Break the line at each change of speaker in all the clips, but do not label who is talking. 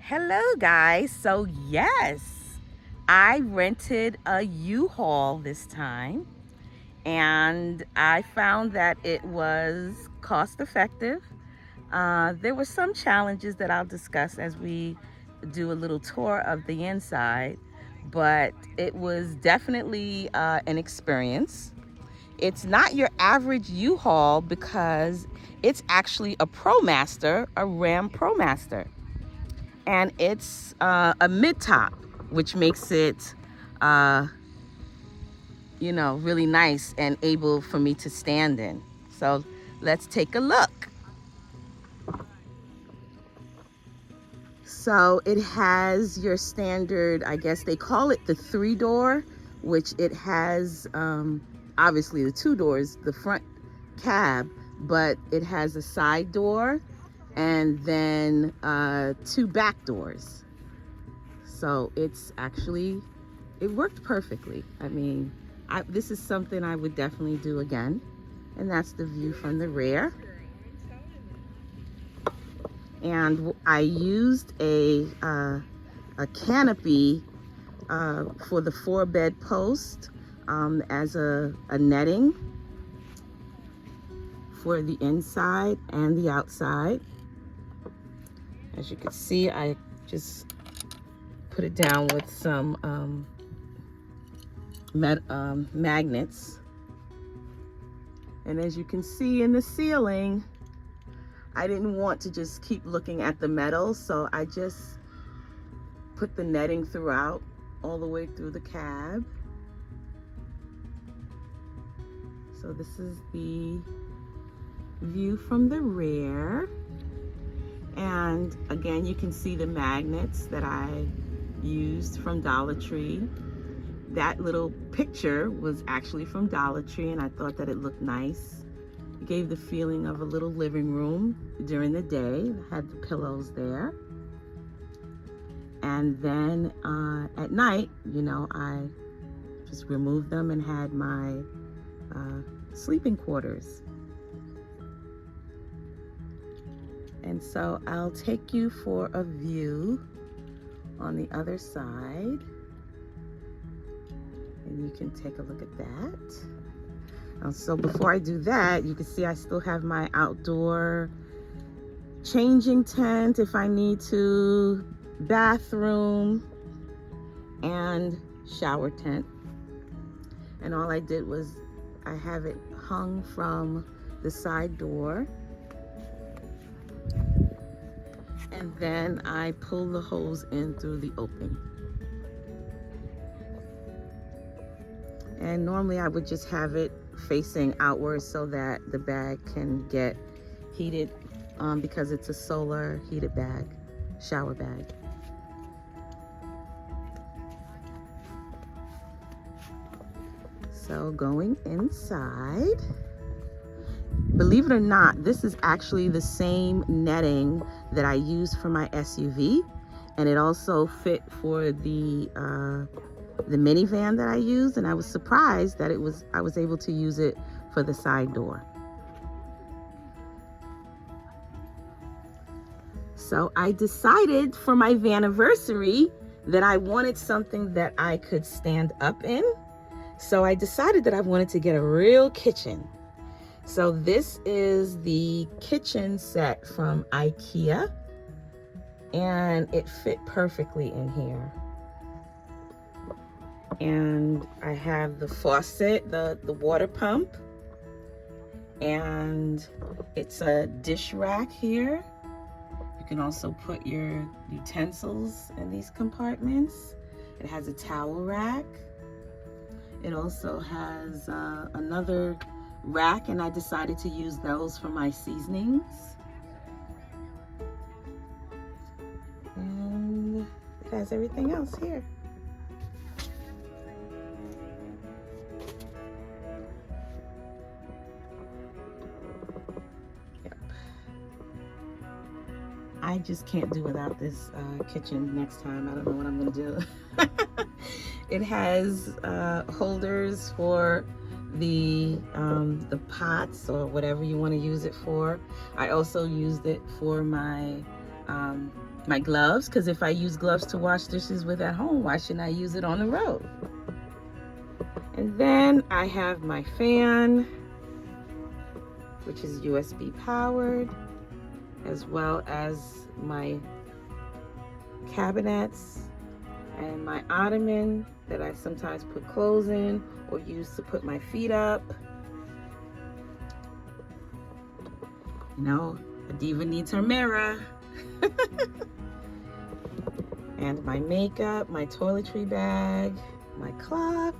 Hello guys. So yes, I rented a U-Haul this time and I found that it was cost effective. There were some challenges that I'll discuss as we do a little tour of the inside, but it was definitely an experience. It's not your average U-Haul because it's actually a Promaster, a Ram Promaster. And it's a mid-top, which makes it really nice and able for me to stand in. So let's take a look. So it has your standard, I guess they call it the 3-door, which it has obviously the 2 doors, the front cab, but it has a side door and then 2 back doors. So it worked perfectly. I mean, this is something I would definitely do again. And that's the view from the rear. And I used a canopy for the 4-bed post as a netting for the inside and the outside. As you can see, I just put it down with some magnets. And as you can see in the ceiling, I didn't want to just keep looking at the metal, so I just put the netting throughout, all the way through the cab. So this is the view from the rear. And again, you can see the magnets that I used from Dollar Tree. That little picture was actually from Dollar Tree, and I thought that it looked nice. It gave the feeling of a little living room during the day. I had the pillows there. And then at night, I just removed them and had my sleeping quarters. And so I'll take you for a view on the other side. And you can take a look at that. So before I do that, you can see I still have my outdoor changing tent if I need to, bathroom, and shower tent. And all I did was I have it hung from the side door. And then I pull the hose in through the opening. And normally I would just have it facing outwards so that the bag can get heated because it's a solar heated bag, shower bag. So going inside, believe it or not, this is actually the same netting that I used for my SUV, and it also fit for the minivan that I used, and I was surprised that I was able to use it for the side door. So I decided for my Vaniversary that I wanted something that I could stand up in. So I decided that I wanted to get a real kitchen. So this is the kitchen set from IKEA, and it fit perfectly in here. And I have the faucet, the water pump, and it's a dish rack here. You can also put your utensils in these compartments. It has a towel rack. It also has another rack, and I decided to use those for my seasonings. And it has everything else here. I just can't do without this kitchen next time. I don't know what I'm gonna do. It has holders for the pots or whatever you want to use it for. I also used it for my My gloves, because if I use gloves to wash dishes with at home, why shouldn't I use it on the road? And then I have my fan, which is USB powered, as well as my cabinets and my ottoman that I sometimes put clothes in or use to put my feet up. You know, a diva needs her mirror. And my makeup, my toiletry bag, my clock.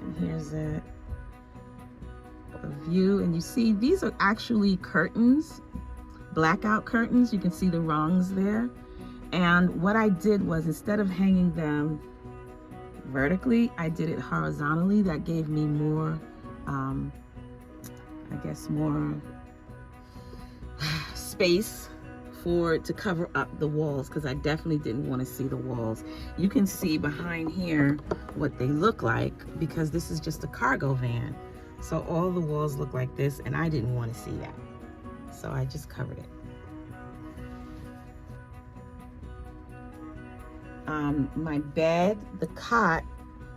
And here's a view, and you see these are actually curtains, blackout curtains. You can see the rungs there. And what I did was, instead of hanging them vertically, I did it horizontally. That gave me more, I guess, more space to cover up the walls, because I definitely didn't want to see the walls. You can see behind here what they look like, because this is just a cargo van. So all the walls look like this, and I didn't want to see that. So I just covered it. My bed, the cot,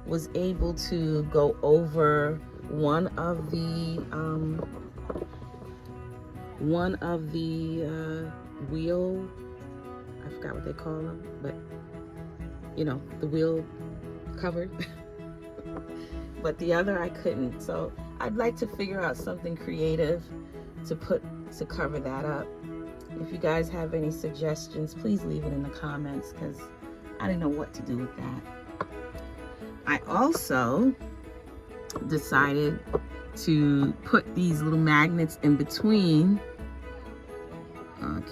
was able to go over one of the wheel, I forgot what they call them, but you know, the wheel covered. But the other I couldn't. So I'd like to figure out something creative to cover that up. If you guys have any suggestions, please leave it in the comments, because I didn't know what to do with that. I also decided to put these little magnets in between.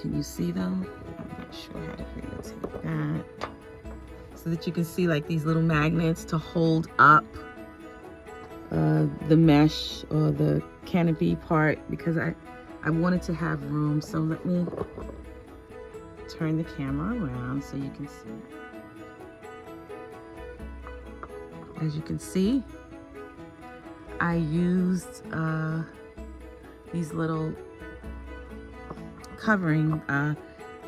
Can you see them? I'm not sure how to videotape that. So that you can see like these little magnets to hold up the mesh or the canopy part, because I wanted to have room. So let me turn the camera around so you can see. As you can see, I used these little covering,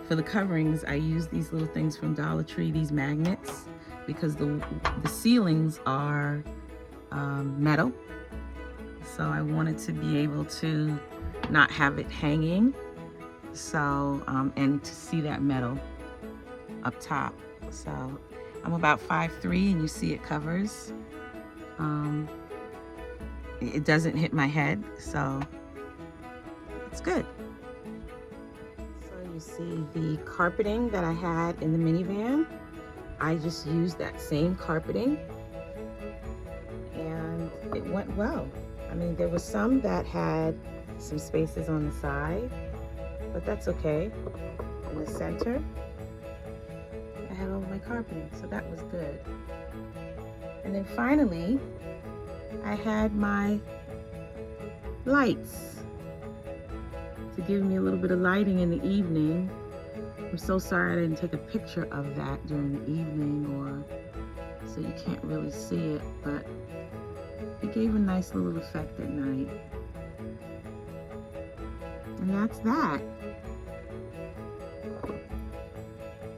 for the coverings, I use these little things from Dollar Tree, these magnets, because the ceilings are metal. So I wanted to be able to not have it hanging. So, and to see that metal up top. So I'm about 5'3", and you see it covers. It doesn't hit my head, so it's good. You see the carpeting that I had in the minivan. I just used that same carpeting, and it went well. I mean, there were some that had some spaces on the side, but that's okay. In the center, I had all my carpeting, so that was good. And then finally, I had my lights to give me a little bit of lighting in the evening. I'm so sorry I didn't take a picture of that during the evening, or so you can't really see it, but it gave a nice little effect at night. And that's that.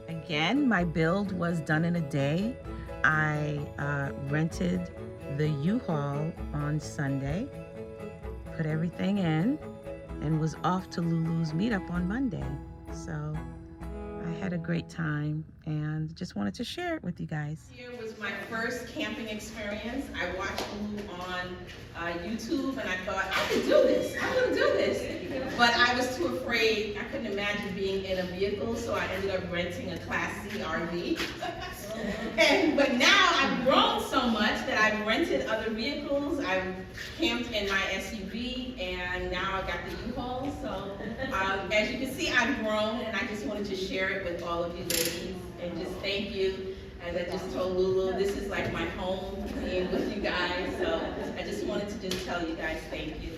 Again, my build was done in a day. I rented the U-Haul on Sunday, put everything in, and was off to LuLu's Meetup on Monday. So I had a great time and just wanted to share it with you guys. Here was my first camping experience. I watched LuLu on YouTube, and I thought, I can do this, I can do this. But I was too afraid. I couldn't imagine being in a vehicle, so I ended up renting a Class C RV. But now I've grown so much that I've rented other vehicles. I've camped in my SUV, and now I've got the U-Haul. So as you can see, I've grown, and I just wanted to share it with all of you ladies, and just thank you. As I just told LuLu, this is like my home being with you guys. So I just wanted to just tell you guys thank you.